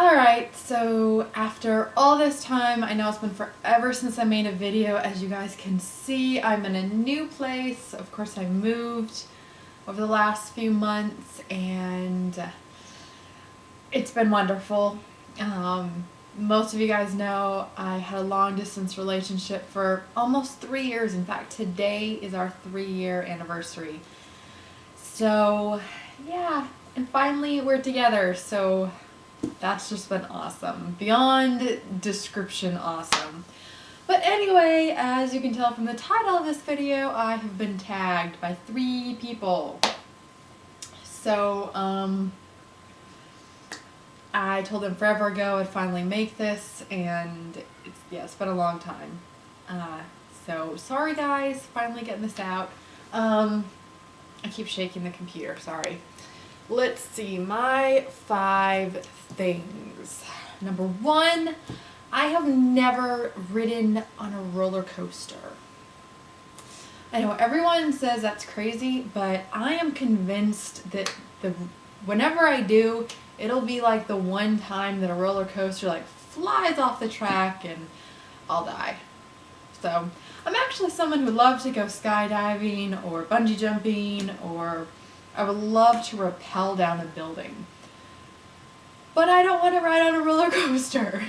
Alright, so after all this time, I know it's been forever since I made a video. As you guys can see, I'm in a new place. Of course, I moved over the last few months and it's been wonderful. Most of you guys know I had a long distance relationship for almost 3 years. In fact, today is our 3-year anniversary. So yeah, and finally we're together. So that's just been awesome. Beyond description awesome. But anyway, as you can tell from the title of this video, I have been tagged by 3 people. So, I told them forever ago I'd finally make this, and it's been a long time. So sorry guys, finally getting this out. I keep shaking the computer, sorry. Let's see, my 5 things. Number 1, I have never ridden on a roller coaster. I know everyone says that's crazy, but I am convinced that whenever I do, it'll be like the one time that a roller coaster like flies off the track and I'll die. So I'm actually someone who loves to go skydiving or bungee jumping, or I would love to rappel down a building. But I don't want to ride on a roller coaster.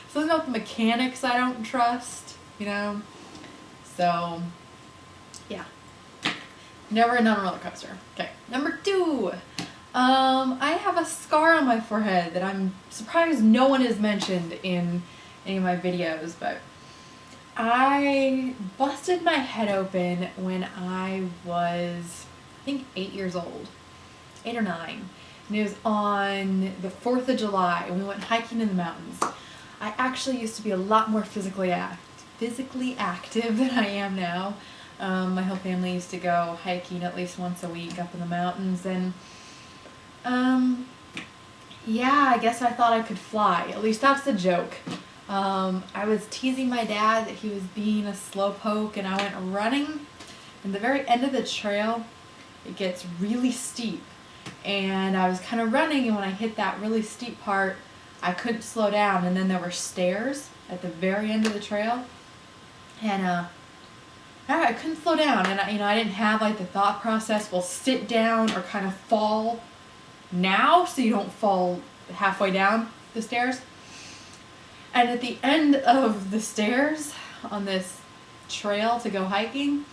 Something about the mechanics I don't trust, you know? So, yeah. Never ridden on a roller coaster. Okay, number 2. I have a scar on my forehead that I'm surprised no one has mentioned in any of my videos, but I busted my head open when I was, I think, 8 years old. 8 or 9. And it was on the 4th of July, and we went hiking in the mountains. I actually used to be a lot more physically active than I am now. My whole family used to go hiking at least once a week up in the mountains, and yeah, I guess I thought I could fly. At least that's the joke. I was teasing my dad that he was being a slowpoke, and I went running. And the very end of the trail, it gets really steep. And I was kind of running, and when I hit that really steep part, I couldn't slow down. And then there were stairs at the very end of the trail. And I couldn't slow down. And I didn't have like the thought process, well, sit down or kind of fall now so you don't fall halfway down the stairs. And at the end of the stairs on this trail to go hiking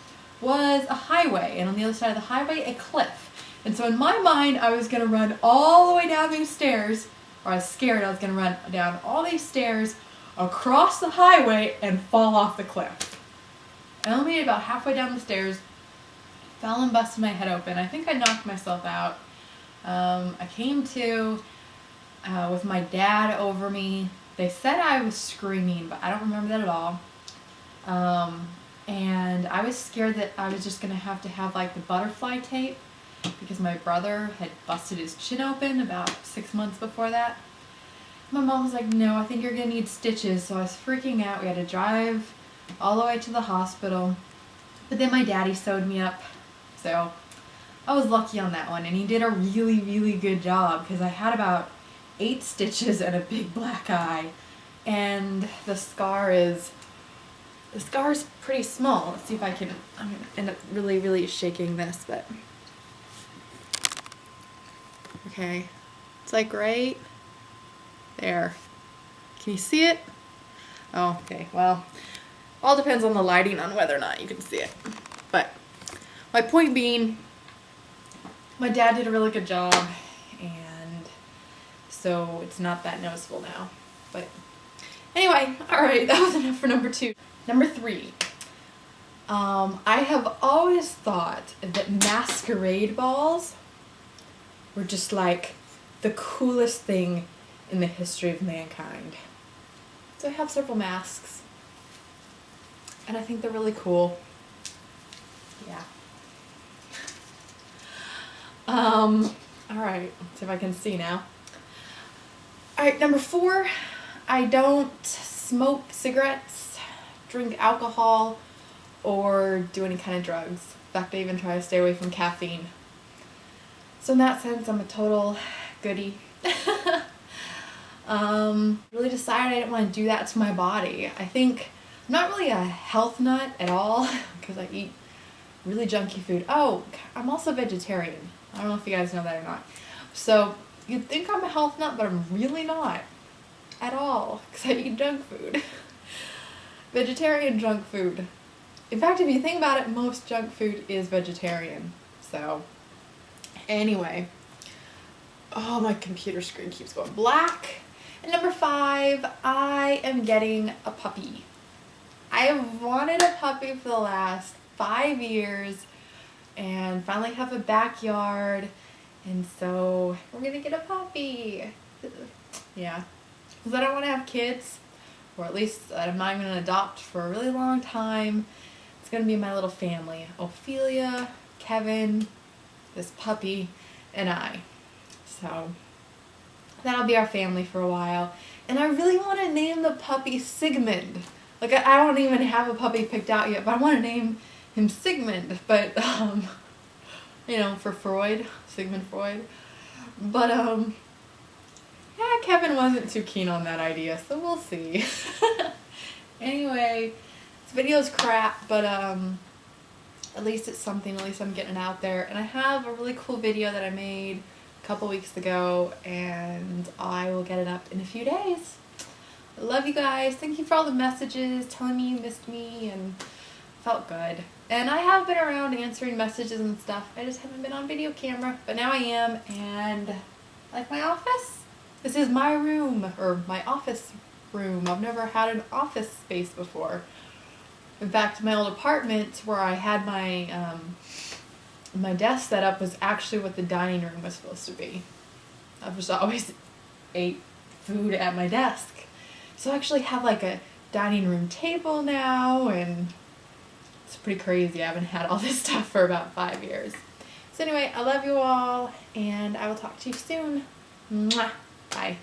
was a highway, and on the other side of the highway a cliff. And so in my mind I was going to run all the way down these stairs, or I was scared I was going to run down all these stairs across the highway and fall off the cliff. I only made it about halfway down the stairs, fell and busted my head open. I think I knocked myself out. I came to with my dad over me. They said I was screaming, but I don't remember that at all. And I was scared that I was just going to have like the butterfly tape, because my brother had busted his chin open about 6 months before that. My mom was like, no, I think you're going to need stitches. So I was freaking out. We had to drive all the way to the hospital. But then my daddy sewed me up. So I was lucky on that one. And he did a really, really good job, because I had about 8 stitches and a big black eye. And the scar is pretty small. Let's see if I'm going to end up really, really shaking this, but okay. It's like right there. Can you see it? Oh, okay. Well, all depends on the lighting on whether or not you can see it. But my point being, my dad did a really good job, and so it's not that noticeable now. But anyway, alright, that was enough for number 2. Number 3. I have always thought that masquerade balls were just like the coolest thing in the history of mankind. So I have several masks, and I think they're really cool. Yeah. Alright, let's see if I can see now. Alright, number 4, I don't smoke cigarettes, drink alcohol, or do any kind of drugs. In fact, I even try to stay away from caffeine. So in that sense, I'm a total goodie. Really decided I didn't want to do that to my body. I think I'm not really a health nut at all because I eat really junky food. Oh, I'm also vegetarian. I don't know if you guys know that or not. So you'd think I'm a health nut, but I'm really not at all because I eat junk food. Vegetarian junk food. In fact, if you think about it, most junk food is vegetarian. So anyway, oh, my computer screen keeps going black. And number 5, I am getting a puppy. I have wanted a puppy for the last 5 years and finally have a backyard, and so we're gonna get a puppy. Yeah, because I don't want to have kids, or at least I'm not even gonna adopt for a really long time. It's gonna be my little family: Ophelia, Kevin, this puppy, and I. So that'll be our family for a while. And I really want to name the puppy Sigmund. Like, I don't even have a puppy picked out yet, but I want to name him Sigmund. But, you know, for Freud, Sigmund Freud. But, yeah, Kevin wasn't too keen on that idea, so we'll see. Anyway, this video's crap, but, at least it's something. At least I'm getting it out there. And I have a really cool video that I made a couple weeks ago, and I will get it up in a few days. I love you guys. Thank you for all the messages telling me you missed me, and felt good. And I have been around answering messages and stuff. I just haven't been on video camera, but now I am. And like my office, this is my room, or my office room. I've never had an office space before. In fact, my old apartment where I had my my desk set up was actually what the dining room was supposed to be. I just always ate food at my desk. So I actually have like a dining room table now, and it's pretty crazy. I haven't had all this stuff for about 5 years. So anyway, I love you all, and I will talk to you soon. Mwah. Bye.